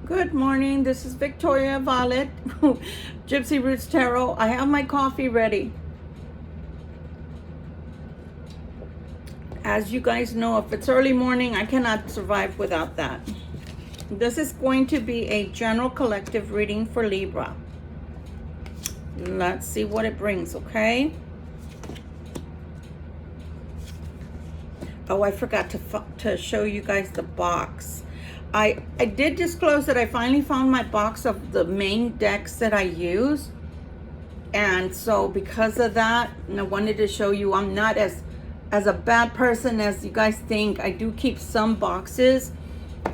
Good morning. This is Victoria Violet, Gypsy Roots Tarot. I have my coffee ready. As you guys know, if it's early morning, I cannot survive without that. This is going to be a general collective reading for Libra. Let's see what it brings, okay? Oh, I forgot to show you guys the box. I did disclose that I finally found my box of the main decks that I use. And so because of that, I wanted to show you I'm not as a bad person as you guys think. I do keep some boxes.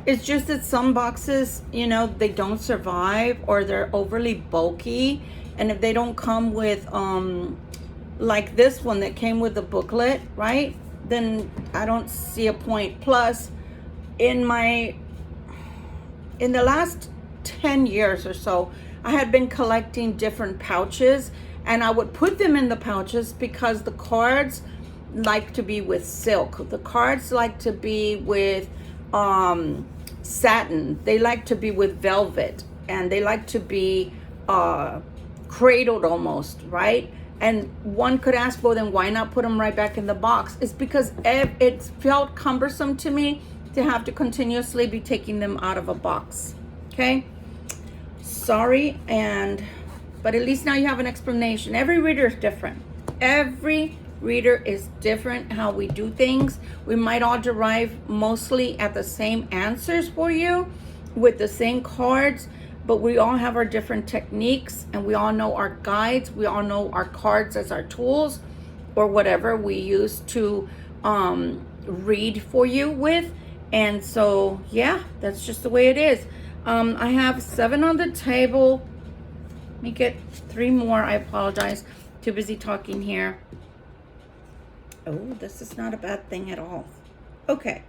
It's just that some boxes, you know, they don't survive or they're overly bulky. And if they don't come with, like this one that came with the booklet, right? Then I don't see a point. Plus, in the last 10 years or so, I had been collecting different pouches, and I would put them in the pouches because the cards like to be with silk. The cards like to be with satin. They like to be with velvet, and they like to be cradled almost, right? And one could ask, well, then why not put them right back in the box? It's because it felt cumbersome to me to have to continuously be taking them out of a box. Okay? Sorry, but at least now you have an explanation. Every reader is different. Every reader is different how we do things. We might all derive mostly at the same answers for you with the same cards, but we all have our different techniques, and we all know our guides. We all know our cards as our tools or whatever we use to read for you with. And so, yeah, that's just the way it is. I have 7 on the table. Let me get 3 more. I apologize. Too busy talking here. Oh, this is not a bad thing at all. Okay.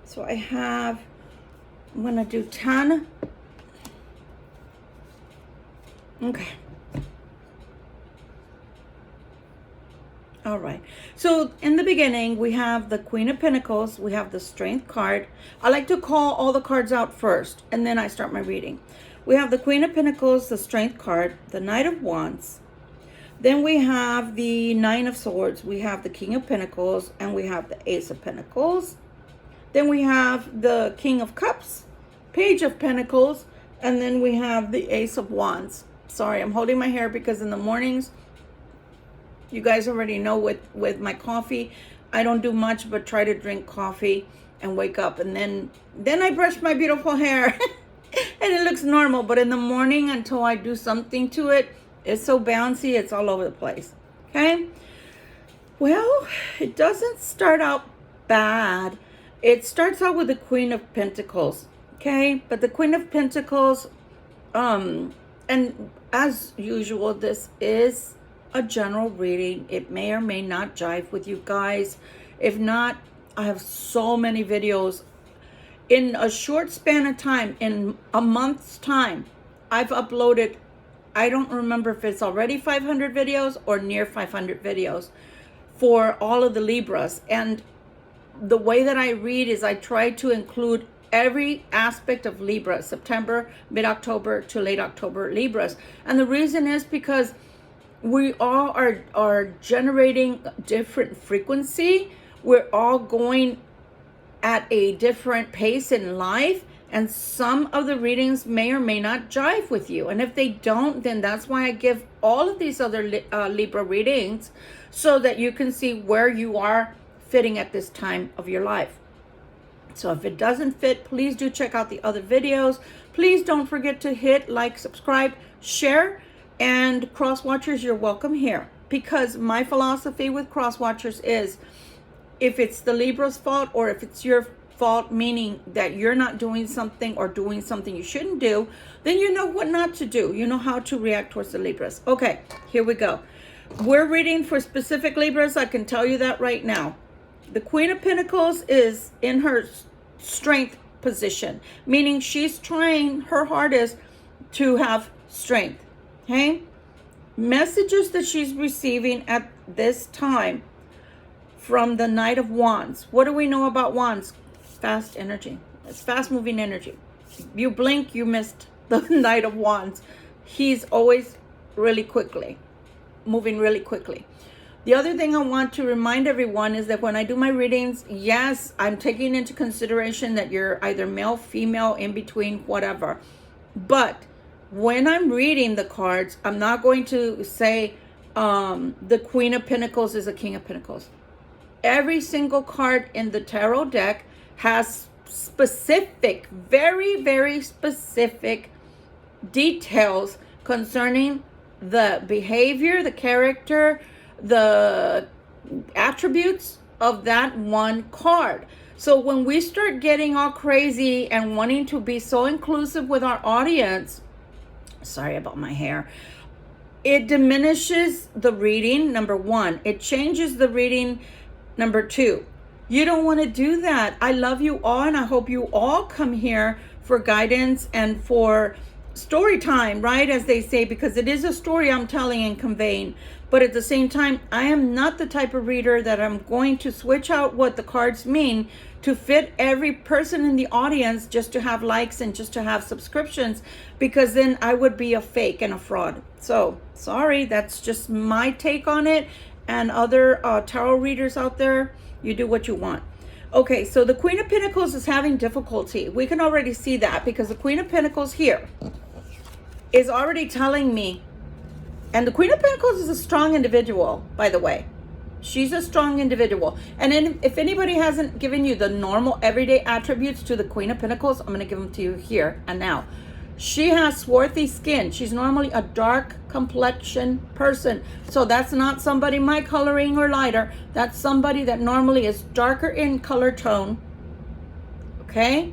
So I'm going to do 10. Okay. All right. So in the beginning, we have the Queen of Pentacles. We have the Strength card. I like to call all the cards out first, and then I start my reading. We have the Queen of Pentacles, the Strength card, the Knight of Wands. Then we have the Nine of Swords. We have the King of Pentacles, and we have the Ace of Pentacles. Then we have the King of Cups, Page of Pentacles, and then we have the Ace of Wands. Sorry, I'm holding my hair because in the mornings, you guys already know with my coffee, I don't do much but try to drink coffee and wake up. And then I brush my beautiful hair and it looks normal. But in the morning, until I do something to it, it's so bouncy, it's all over the place. Okay? Well, it doesn't start out bad. It starts out with the Queen of Pentacles. Okay? But the Queen of Pentacles, and as usual, this is a general reading. It may or may not jive with you guys. If not, I have so many videos. In a short span of time, in a month's time, I've uploaded, I don't remember if it's already 500 videos or near 500 videos for all of the Libras. And the way that I read is I try to include every aspect of Libra, September, mid-October to late October Libras. And the reason is because we all are generating different frequency. We're all going at a different pace in life, and some of the readings may or may not jive with you. And if they don't, then that's why I give all of these other Libra readings, so that you can see where you are fitting at this time of your life. So if it doesn't fit, please do check out the other videos. Please don't forget to hit like, subscribe, share, and cross watchers, you're welcome here. Because my philosophy with cross watchers is, if it's the Libra's fault or if it's your fault, meaning that you're not doing something or doing something you shouldn't do, then you know what not to do. You know how to react towards the Libras. Okay, here we go. We're reading for specific Libras. I can tell you that right now. The Queen of Pentacles is in her strength position, meaning she's trying her hardest to have strength. Okay? Messages that she's receiving at this time from the Knight of Wands. What do we know about Wands? Fast energy. It's fast moving energy. you blink, you missed the Knight of Wands. He's always moving really quickly. The other thing I want to remind everyone is that when I do my readings, yes, I'm taking into consideration that you're either male, female, in between, whatever. But when I'm reading the cards, I'm not going to say the Queen of Pentacles is a King of Pentacles. Every single card in the tarot deck has specific, very, very specific details concerning the behavior, the character, the attributes of that one card. So when we start getting all crazy and wanting to be so inclusive with our audience, sorry about my hair, it diminishes the reading, number one. It changes the reading, number two. You don't want to do that. I love you all, and I hope you all come here for guidance and for story time, right? As they say, because it is a story I'm telling and conveying. But at the same time, I am not the type of reader that I'm going to switch out what the cards mean to fit every person in the audience just to have likes and just to have subscriptions, because then I would be a fake and a fraud. So sorry, that's just my take on it. And other tarot readers out there, you do what you want. Okay, so the Queen of Pentacles is having difficulty. We can already see that because the Queen of Pentacles here is already telling me, and the Queen of Pentacles is a strong individual, by the way. She's a strong individual. And then if anybody hasn't given you the normal everyday attributes to the Queen of Pentacles, I'm going to give them to you here and now. She has swarthy skin. She's normally a dark complexion person. So that's not somebody my coloring or lighter. That's somebody that normally is darker in color tone. Okay?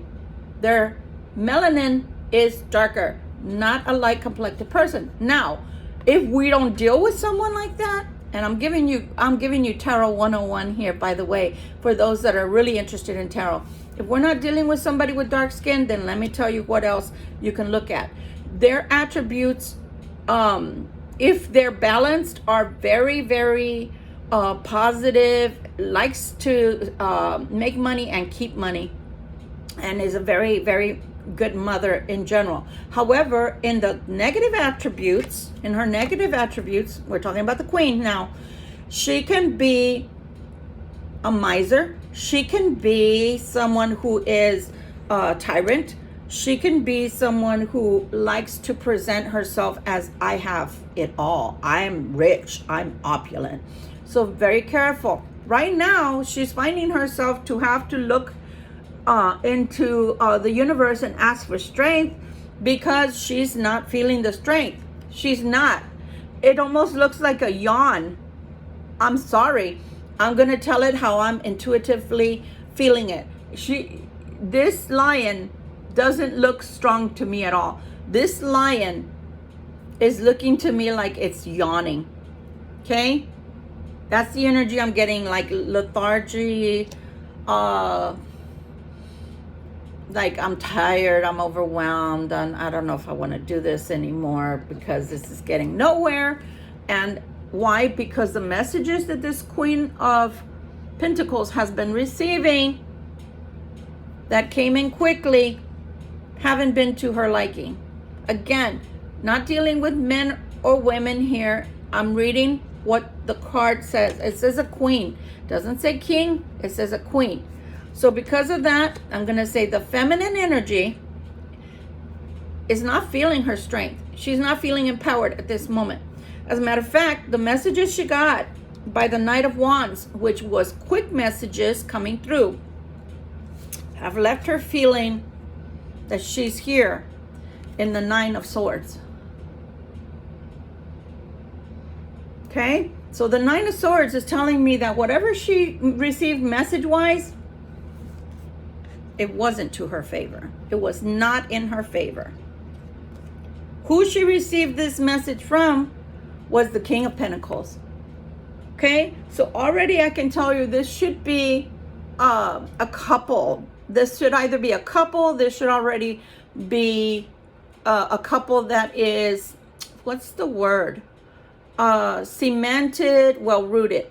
Their melanin is darker, not a light complected person. Now, if we don't deal with someone like that, and I'm giving you Tarot 101 here, by the way, for those that are really interested in tarot. If we're not dealing with somebody with dark skin, then let me tell you what else you can look at. Their attributes, if they're balanced, are very, very positive, likes to make money and keep money, and is a very, very good mother in general. However, in the negative attributes, we're talking about the Queen now, she can be a miser. She can be someone who is a tyrant. She can be someone who likes to present herself as, I have it all. I'm rich. I'm opulent. So very careful. Right now, she's finding herself to have to look into the universe and ask for strength, because she's not feeling the strength. She's not. It almost looks like a yawn. I'm sorry. I'm going to tell it how I'm intuitively feeling it. This lion doesn't look strong to me at all. This lion is looking to me like it's yawning. Okay? That's the energy I'm getting, like lethargy, like I'm tired, I'm overwhelmed, and I don't know if I want to do this anymore because this is getting nowhere. And why? Because the messages that this Queen of Pentacles has been receiving that came in quickly haven't been to her liking. Again, not dealing with men or women here. I'm reading what the card says. It says a queen. It doesn't say king. It says a queen. So because of that, I'm going to say the feminine energy is not feeling her strength. She's not feeling empowered at this moment. As a matter of fact, the messages she got by the Knight of Wands, which was quick messages coming through, have left her feeling that she's here in the Nine of Swords. Okay? So the Nine of Swords is telling me that whatever she received message-wise, it wasn't to her favor. It was not in her favor. Who she received this message from was the King of Pentacles. Okay? So already I can tell you this should be a couple. This should either be a couple. This should already be a couple that is, what's the word? Cemented, well-rooted.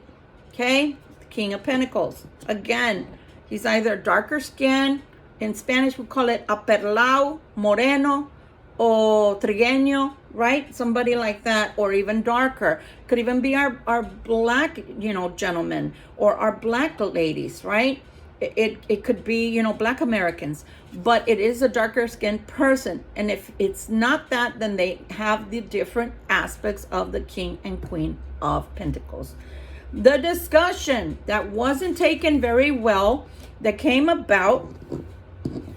Okay? The King of Pentacles. Again, he's either darker skin In Spanish, we call it aperlao, moreno, or trigueño, right? Somebody like that, or even darker. Could even be our black, gentlemen, or our black ladies, right? It could be, black Americans, but it is a darker skinned person. And if it's not that, then they have the different aspects of the King and Queen of Pentacles. The discussion that wasn't taken very well, that came about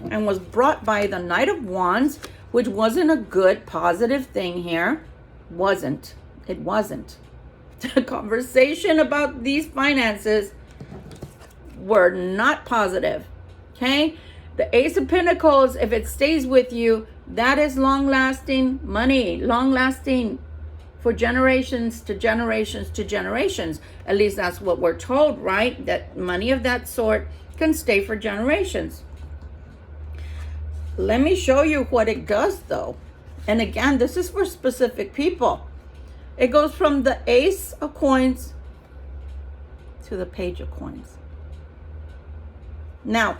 and was brought by the Knight of Wands, which wasn't a good, positive thing here. It wasn't. The conversation about these finances were not positive, okay? The Ace of Pentacles, if it stays with you, that is long-lasting money, long-lasting for generations to generations to generations. At least that's what we're told, right? That money of that sort can stay for generations. Let me show you what it does, though. And again, this is for specific people. It goes from the Ace of Coins to the Page of Coins. Now,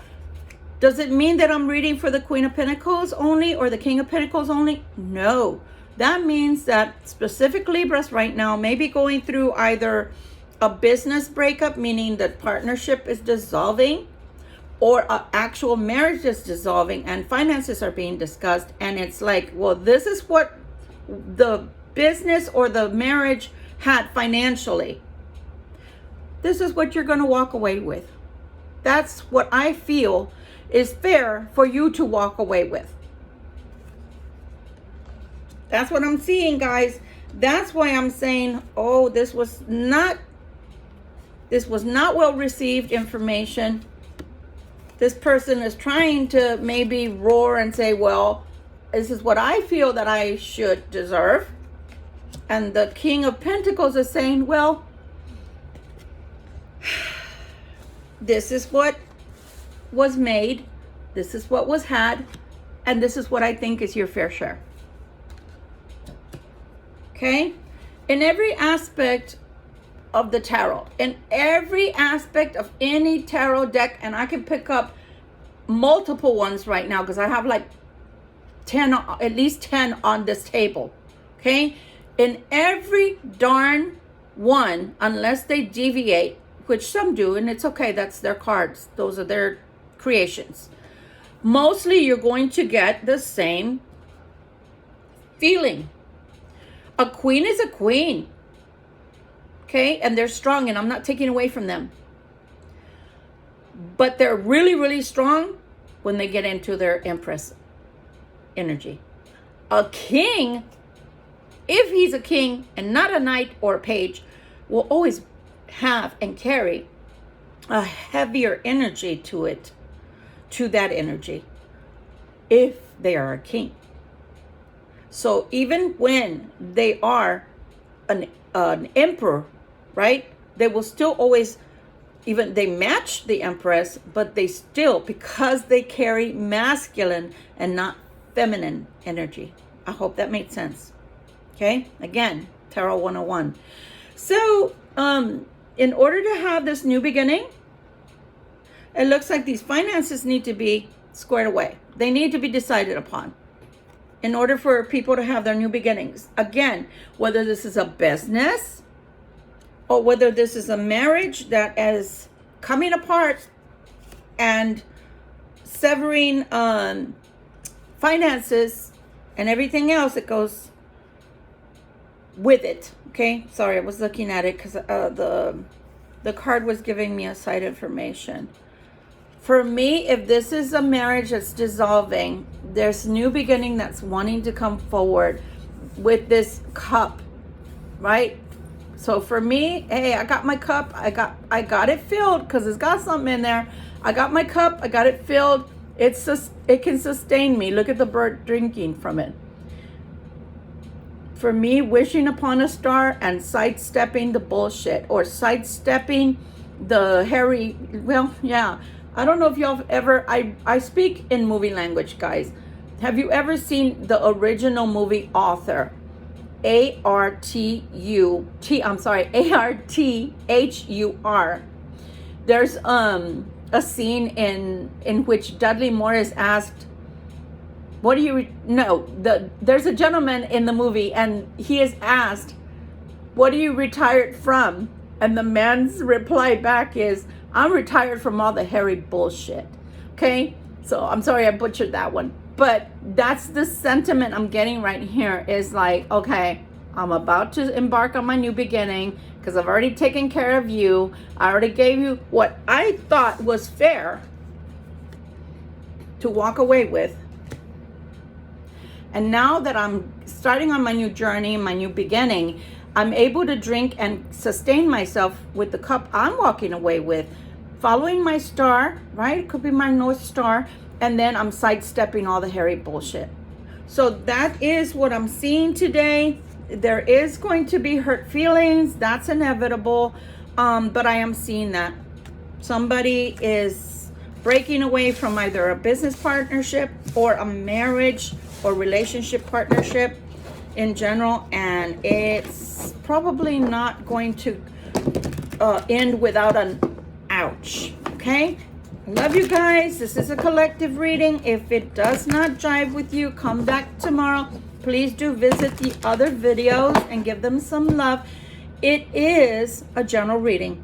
does it mean that I'm reading for the Queen of Pentacles only or the King of Pentacles only? No. That means that specific Libras right now may be going through either a business breakup, meaning that partnership is dissolving, or an actual marriage is dissolving and finances are being discussed. And it's like, well, this is what the business or the marriage had financially. This is what you're going to walk away with. That's what I feel is fair for you to walk away with. That's what I'm seeing, guys. That's why I'm saying, oh, this was not well received information. This person is trying to maybe roar and say, well, this is what I feel that I should deserve. And the King of Pentacles is saying, well, this is what was made, this is what was had, and this is what I think is your fair share. Okay? In every aspect of the tarot, in every aspect of any tarot deck, and I can pick up multiple ones right now because I have like 10, at least 10 on this table. Okay? In every darn one, unless they deviate, which some do, and it's okay, that's their cards, those are their creations. Mostly you're going to get the same feeling. A queen is a queen. Okay, and they're strong, and I'm not taking away from them. But they're really, really strong when they get into their Empress energy. A king, if he's a king and not a knight or a page, will always have and carry a heavier energy to it, to that energy, if they are a king. So even when they are an emperor, right, they will still always, even they match the Empress, but they still, because they carry masculine and not feminine energy. I hope that made sense. Okay, again, Tarot 101. So in order to have this new beginning, it looks like these finances need to be squared away. They need to be decided upon in order for people to have their new beginnings. Again, whether this is a business or whether this is a marriage that is coming apart and severing finances and everything else that goes with it. Okay, sorry, I was looking at it because the card was giving me a side information. For me, if this is a marriage that's dissolving, there's new beginning that's wanting to come forward with this cup, right? So for me, hey, I got my cup. I got it filled because it's got something in there. I got my cup. I got it filled. It can sustain me. Look at the bird drinking from it. For me, wishing upon a star and sidestepping the bullshit or sidestepping the hairy, well, yeah. I don't know if y'all ever, I speak in movie language, guys. Have you ever seen the original movie Author? A-R-T-H-U-R. There's a scene in which Dudley Moore is asked, what do you there's a gentleman in the movie and he is asked, what are you retired from? And the man's reply back is, I'm retired from all the hairy bullshit. Okay, so I'm sorry I butchered that one, but that's the sentiment I'm getting right here, is like, okay, I'm about to embark on my new beginning because I've already taken care of you. I already gave you what I thought was fair to walk away with. And now that I'm starting on my new journey, my new beginning, I'm able to drink and sustain myself with the cup I'm walking away with, following my star, right? It could be my North Star. And then I'm sidestepping all the hairy bullshit. So that is what I'm seeing today. There is going to be hurt feelings. That's inevitable. But I am seeing that somebody is breaking away from either a business partnership or a marriage or relationship partnership in general, and it's probably not going to end without an ouch. Okay, love you guys. This is a collective reading. If it does not jive with you, come back tomorrow. Please do visit the other videos and give them some love. It is a general reading.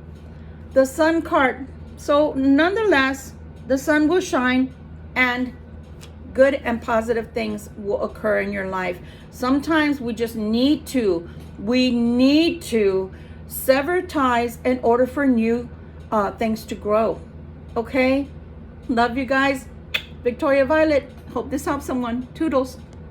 The Sun card, so nonetheless the sun will shine and good and positive things will occur in your life. Sometimes we just need to sever ties in order for new things to grow. Okay, love you guys. Victoria Violet, hope this helps someone. Toodles.